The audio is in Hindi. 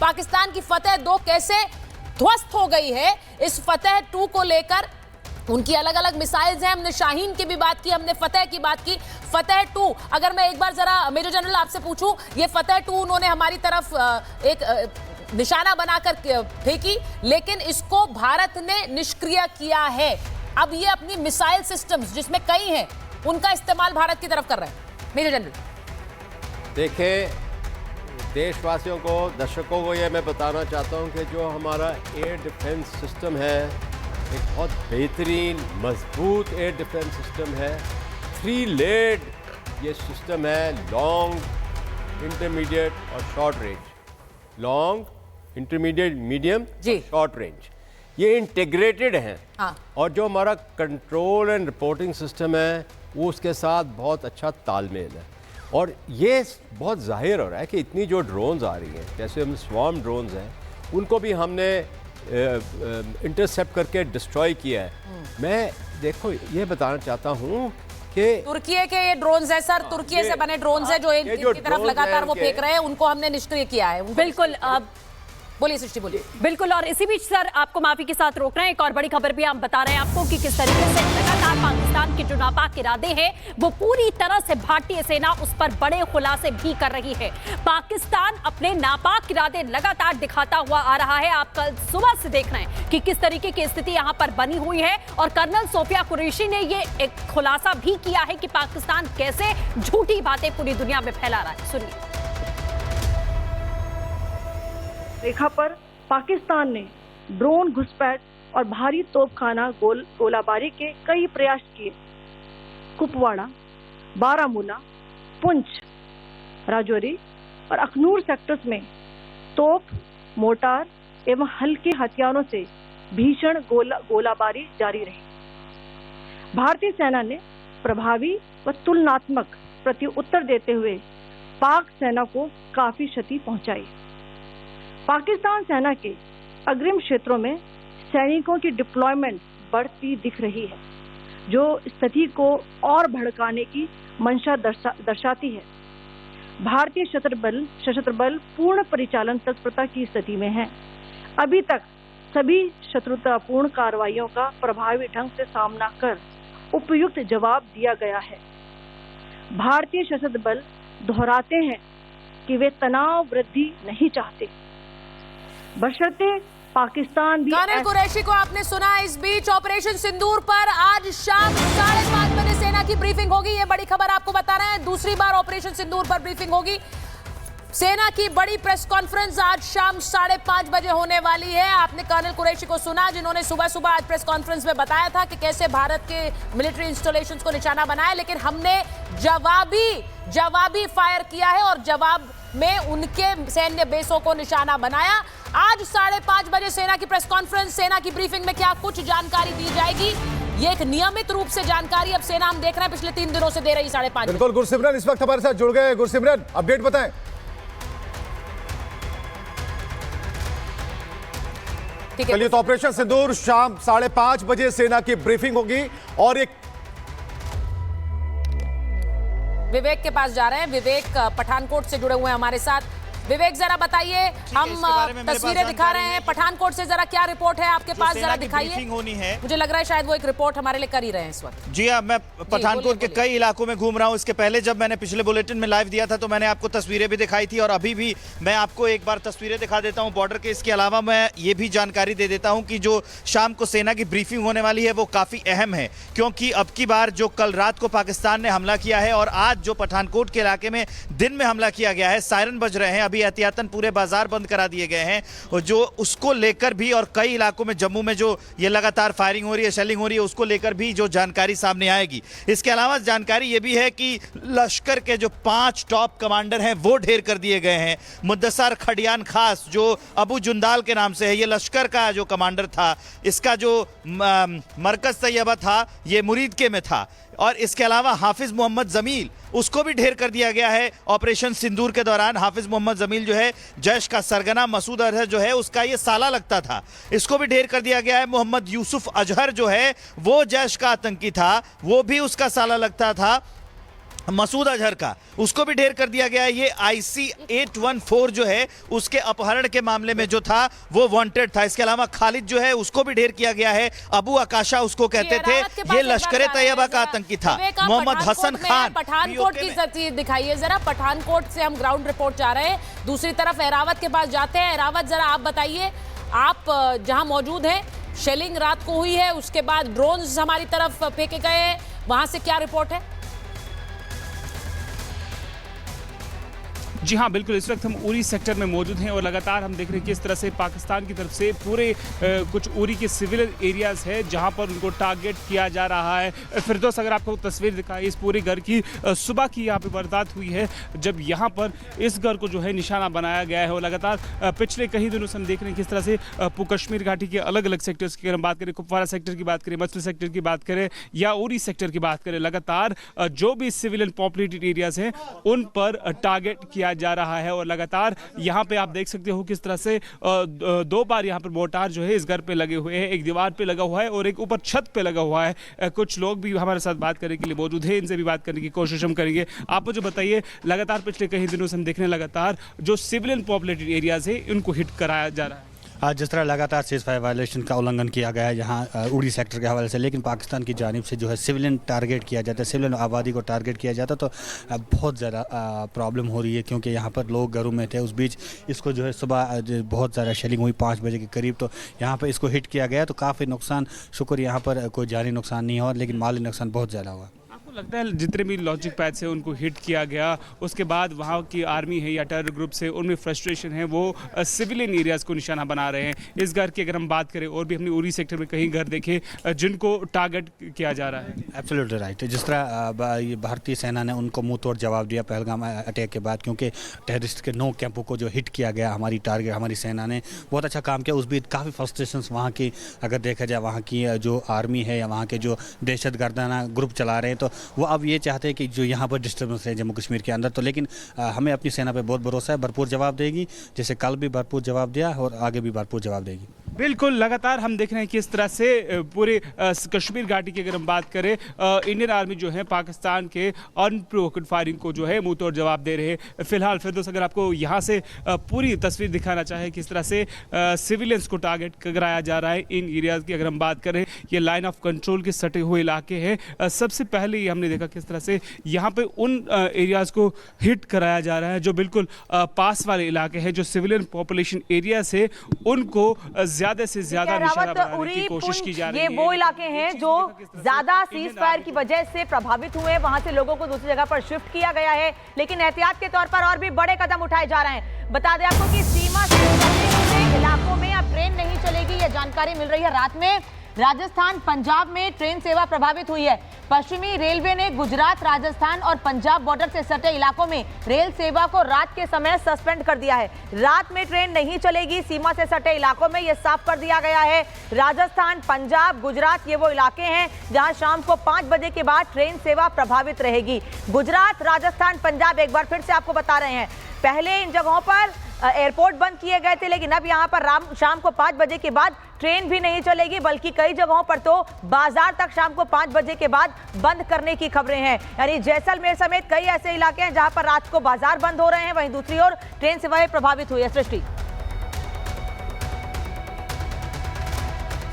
पाकिस्तान की फतेह 2 कैसे ध्वस्त हो गई है, इस फतेह 2 को लेकर उनकी अलग अलग मिसाइल्स हैं। हमने शाहीन की भी बात की, हमने फतेह की बात की। फतेह 2, अगर मैं एक बार जरा मेजर जनरल आपसे पूछूं, ये फतेह 2 उन्होंने हमारी तरफ एक निशाना बनाकर फेंकी, लेकिन इसको भारत ने निष्क्रिय किया है। अब ये अपनी मिसाइल सिस्टम्स, जिसमें कई हैं, उनका इस्तेमाल भारत की तरफ कर रहे हैं। मेजर जनरल देखिए, देशवासियों को, दर्शकों को ये मैं बताना चाहता हूँ कि जो हमारा एयर डिफेंस सिस्टम है, एक बहुत बेहतरीन मजबूत एयर डिफेंस सिस्टम है। 3 लेयर्ड ये सिस्टम है, लॉन्ग, इंटरमीडिएट और short range. Long, intermediate, medium, short range, ये इंटीग्रेटेड हैं। हाँ। और जो हमारा कंट्रोल एंड रिपोर्टिंग सिस्टम है वो उसके साथ बहुत अच्छा तालमेल है। और ये बहुत जाहिर हो रहा है कि इतनी जो ड्रोन्स आ रही हैं, जैसे हम स्वार्म ड्रोन्स हैं, उनको भी हमने इंटरसेप्ट करके डिस्ट्रॉय किया है। मैं देखो ये बताना चाहता हूँ कि तुर्की के ये ड्रोन्स है सर, तुर्की से बने ड्रोन्स है जो इनकी तरफ लगातार वो फेंक रहे हैं, उनको हमने निष्क्रिय किया है। बिल्कुल, बोलिए सृष्टि, बोलिए। बिल्कुल, और इसी बीच सर आपको माफी के साथ रोक रहे हैं, एक और बड़ी खबर भी हम बता रहे हैं आपको कि किस तरीके से लगातार पाकिस्तान के जो नापाक इरादे हैं वो पूरी तरह से भारतीय सेना उस पर बड़े खुलासे भी कर रही है। पाकिस्तान अपने नापाक इरादे लगातार दिखाता हुआ आ रहा है। आप कल सुबह से देख रहे हैं कि किस तरीके की स्थिति यहां पर बनी हुई है, और कर्नल सोफिया कुरैशी ने ये एक खुलासा भी किया है कि पाकिस्तान कैसे झूठी बातें पूरी दुनिया में फैला रहा है। सुनिए। रेखा पर पाकिस्तान ने ड्रोन घुसपैठ और भारी तोपखाना गोलाबारी के कई प्रयास किए। कुपवाड़ा, बारामूला, पुंछ, राजौरी और अखनूर सेक्टर्स में तोप, मोर्टार एवं हल्के हथियारों से भीषण गोलाबारी जारी रही। भारतीय सेना ने प्रभावी व तुलनात्मक प्रत्युत्तर देते हुए पाक सेना को काफी क्षति पहुंचाई। पाकिस्तान सेना के अग्रिम क्षेत्रों में सैनिकों की डिप्लॉयमेंट बढ़ती दिख रही है, जो स्थिति को और भड़काने की मंशा दर्शाती है। भारतीय सशस्त्र बल पूर्ण परिचालन तत्परता की स्थिति में है। अभी तक सभी शत्रुतापूर्ण कार्रवाइयों का प्रभावी ढंग से सामना कर उपयुक्त जवाब दिया गया है। भारतीय सशस्त्र बल दोहराते हैं कि वे तनाव वृद्धि नहीं चाहते, बशर्ते पाकिस्तान भी। कर्नल कुरैशी को आपने सुना। इस बीच ऑपरेशन सिंदूर पर आज शाम 5:30 बजे सेना की ब्रीफिंग होगी। ये बड़ी खबर आपको बता रहे हैं, दूसरी बार ऑपरेशन सिंदूर पर ब्रीफिंग होगी। सेना की बड़ी प्रेस कॉन्फ्रेंस आज शाम 5:30 बजे होने वाली है। आपने कर्नल कुरैशी को सुना, जिन्होंने सुबह सुबह आज प्रेस कॉन्फ्रेंस में बताया था कि कैसे भारत के मिलिट्री इंस्टॉलेशंस को निशाना बनाया, लेकिन हमने जवाबी फायर किया है और जवाब में उनके सैन्य बेसों को निशाना बनाया। आज 5:30 बजे सेना की प्रेस कॉन्फ्रेंस, सेना की ब्रीफिंग में क्या कुछ जानकारी दी जाएगी, ये एक नियमित रूप से जानकारी अब सेना हम देख रहे हैं पिछले 3 दिनों से दे रही 5:30। बिल्कुल, गुरसिमरन इस वक्त हमारे साथ जुड़ गए। गुरसिमरन, अपडेट बताएं। चलिए, तो ऑपरेशन सिंदूर शाम 5:30 बजे सेना की ब्रीफिंग होगी और एक विवेक के पास जा रहे हैं। विवेक पठानकोट से जुड़े हुए हैं हमारे साथ। विवेक, जरा बताइए, हम तस्वीरें दिखा रहे हैं पठानकोट से, जरा क्या रिपोर्ट है आपके पास, जरा दिखाइए। होनी है, मुझे लग रहा है शायद वो एक रिपोर्ट हमारे लिए कर ही रहे हैं इस वक्त। जी हाँ, मैं पठानकोट के कई इलाकों में घूम रहा हूँ। इसके पहले जब मैंने पिछले बुलेटिन में लाइव दिया था तो मैंने आपको तस्वीरें भी दिखाई थी, और अभी भी मैं आपको एक बार तस्वीरें दिखा देता हूँ बॉर्डर के। इसके अलावा मैं ये भी जानकारी दे देता हूँ कि जो शाम को सेना की ब्रीफिंग होने वाली है वो काफ़ी अहम है, क्योंकि अब की बार जो कल रात को पाकिस्तान ने हमला किया है और आज जो पठानकोट के इलाके में दिन में हमला किया गया है, सायरन बज रहे हैं, अभी एहतियातन पूरे बाजार बंद करा दिए गए हैं, और जो उसको लेकर भी, और कई इलाकों में जम्मू में जो ये लगातार फायरिंग हो रही है, शेलिंग हो रही है, उसको लेकर भी जो जानकारी सामने आएगी। इसके अलावा जानकारी ये भी है कि लश्कर के जो 5 टॉप कमांडर हैं वो ढेर कर दिए गए हैं। मुद्दसर खडियान खास, जो अबू जुंदाल के नाम से है, ये लश्कर का जो कमांडर था, इसका जो मरकज तैयबा था ये मुरीद के में था। और इसके अलावा हाफिज मोहम्मद जमील, उसको भी ढेर कर दिया गया है ऑपरेशन सिंदूर के दौरान। हाफिज मोहम्मद जमील जो है जैश का सरगना मसूद अजहर जो है उसका ये साला लगता था, इसको भी ढेर कर दिया गया है। मोहम्मद यूसुफ अजहर जो है वो जैश का आतंकी था, वो भी उसका साला लगता था। मसूद अजहर का, उसको भी ढेर कर दिया गया है। ये IC 814 जो है उसके अपहरण के मामले में जो था वो वांटेड था। इसके अलावा खालिद जो है उसको भी ढेर किया गया है। अबू आकाशा उसको कहते थे, ये लश्कर तैयबा का आतंकी था। मोहम्मद हसन खान, पठानकोट की तस्वीर दिखाइए जरा। पठानकोट से हम ग्राउंड रिपोर्ट जा रहे हैं, दूसरी तरफ एरावत के पास जाते हैं। एरावत जरा आप बताइए, आप जहां मौजूद हैं, शेलिंग रात को हुई है, उसके बाद ड्रोन्स हमारी तरफ फेंके गए हैं, वहां से क्या रिपोर्ट है? जी हाँ, बिल्कुल। इस वक्त हम उरी सेक्टर में मौजूद हैं और लगातार हम देख रहे हैं कि इस तरह से पाकिस्तान की तरफ से पूरे कुछ उरी के सिविलियन एरियाज है जहां पर उनको टारगेट किया जा रहा है। फिरदौस, अगर आपको तस्वीर दिखाई इस पूरे घर की, सुबह की यहाँ पे वारदात हुई है जब यहाँ पर इस घर को जो है निशाना बनाया गया है। और लगातार पिछले कई दिनों से हम देख रहे हैं किस तरह से कश्मीर घाटी के अलग अलग सेक्टर्स की अगर हम बात करें, कुपवारा सेक्टर की बात करें, मसल सेक्टर की बात करें या उरी सेक्टर की बात करें, लगातार जो भी सिविलियन पॉपुलेटेड एरियाज हैं उन पर टारगेट किया जा रहा है। और लगातार यहाँ पे आप देख सकते हो किस तरह से 2 बार यहाँ पर मोर्टार जो है इस घर पे लगे हुए हैं, एक दीवार पे लगा हुआ है और एक ऊपर छत पे लगा हुआ है। कुछ लोग भी हमारे साथ बात करने के लिए मौजूद है, इनसे भी बात करने की कोशिश हम करेंगे। आप मुझे बताइए, लगातार पिछले कई दिनों से हम देख रहे हैं लगातार जो सिविलियन पॉपुलेटेड एरियाज है उनको हिट कराया जा रहा है। जिस तरह लगातार सीज़फायर वायलेशन का उल्लंघन किया गया है यहाँ उड़ी सेक्टर के हवाले से, लेकिन पाकिस्तान की जानिब से जो है सिविलियन टारगेट किया जाता है, सिविलियन आबादी को टारगेट किया जाता है, तो बहुत ज़्यादा प्रॉब्लम हो रही है क्योंकि यहाँ पर लोग घरों में थे। उस बीच इसको जो है सुबह बहुत ज़्यादा शेलिंग हुई 5 बजे के करीब, तो यहाँ पर इसको हिट किया गया, तो काफ़ी नुकसान, शुक्र यहाँ पर कोई जानी नुकसान नहीं हुआ, लेकिन माली नुकसान बहुत ज़्यादा हुआ। लगता है जितने भी लॉजिक पैड से उनको हिट किया गया, उसके बाद वहाँ की आर्मी है या टेरर ग्रुप से उनमें फ्रस्ट्रेशन है, वो सिविलियन एरियाज को निशाना बना रहे हैं। इस घर की अगर हम बात करें, और भी हमने उरी सेक्टर में कहीं घर देखे जिनको टारगेट किया जा रहा है। Absolutely right. जिस तरह भारतीय सेना ने उनको मुंह तोड़ जवाब दिया पहलगाम अटैक के बाद, क्योंकि टेररिस्ट के 9 कैंपों को जो हिट किया गया, हमारी टारगेट, हमारी सेना ने बहुत अच्छा काम किया। उस बीच काफ़ी फ्रस्ट्रेशन वहाँ की अगर देखा जाए, वहाँ की जो आर्मी है या वहाँ के जो दहशत गर्दाना ग्रुप चला रहे हैं, तो वो अब ये चाहते हैं कि जो यहाँ पर डिस्टर्बेंस है जम्मू कश्मीर के अंदर, तो लेकिन हमें अपनी सेना पे बहुत भरोसा है, भरपूर जवाब देगी, जैसे कल भी भरपूर जवाब दिया और आगे भी भरपूर जवाब देगी। बिल्कुल, लगातार हम देख रहे हैं कि इस तरह से पूरे कश्मीर घाटी की अगर हम बात करें, इंडियन आर्मी जो है पाकिस्तान के अनप्रोवोक्ड फायरिंग को जो है मुंह तोड़ जवाब दे रहे हैं। फिलहाल फिरदौस, अगर आपको यहाँ से पूरी तस्वीर दिखाना चाहे किस तरह से सिविलियंस को टारगेट कराया जा रहा है इन एरियाज की अगर हम बात करें, ये लाइन ऑफ कंट्रोल के सटे हुए इलाके हैं। सबसे पहले ये हमने देखा किस तरह से यहाँ पे उन एरियाज को हिट कराया जा रहा है जो बिल्कुल पास वाले इलाके हैं, जो सिविलियन पॉपुलेशन एरियाज है उनको ज्यादा से ज्यादा निशाना बनाने की कोशिश की जा रही है। ये वो इलाके हैं जो ज्यादा सीज फायर की वजह से प्रभावित हुए, वहां से लोगों को दूसरी जगह पर शिफ्ट किया गया है, लेकिन एहतियात के तौर पर और भी बड़े कदम उठाए जा रहे हैं। बता दें आपको कि सीमा से सटे इलाकों में अब ट्रेन नहीं चलेगी, ये जानकारी मिल रही है। रात में राजस्थान पंजाब में ट्रेन सेवा प्रभावित हुई है। पश्चिमी रेलवे ने गुजरात, राजस्थान और पंजाब बॉर्डर से सटे इलाकों में रेल सेवा को रात के समय सस्पेंड कर दिया है। रात में ट्रेन नहीं चलेगी, सीमा से सटे इलाकों में यह साफ कर दिया गया है। राजस्थान, पंजाब, गुजरात ये वो इलाके हैं जहां शाम को 5 बजे के बाद ट्रेन सेवा प्रभावित रहेगी। गुजरात, राजस्थान, पंजाब, एक बार फिर से आपको बता रहे हैं, पहले इन जगहों पर एयरपोर्ट बंद किए गए थे, लेकिन अब यहां पर शाम को 5 बजे के बाद ट्रेन भी नहीं चलेगी, बल्कि कई जगहों पर तो बाजार तक शाम को 5 बजे के बाद बंद करने की खबरें हैं। यानी जैसलमेर समेत कई ऐसे इलाके हैं जहां पर रात को बाजार बंद हो रहे हैं, वहीं दूसरी ओर ट्रेन सेवाएं प्रभावित हुई है। सृष्टि।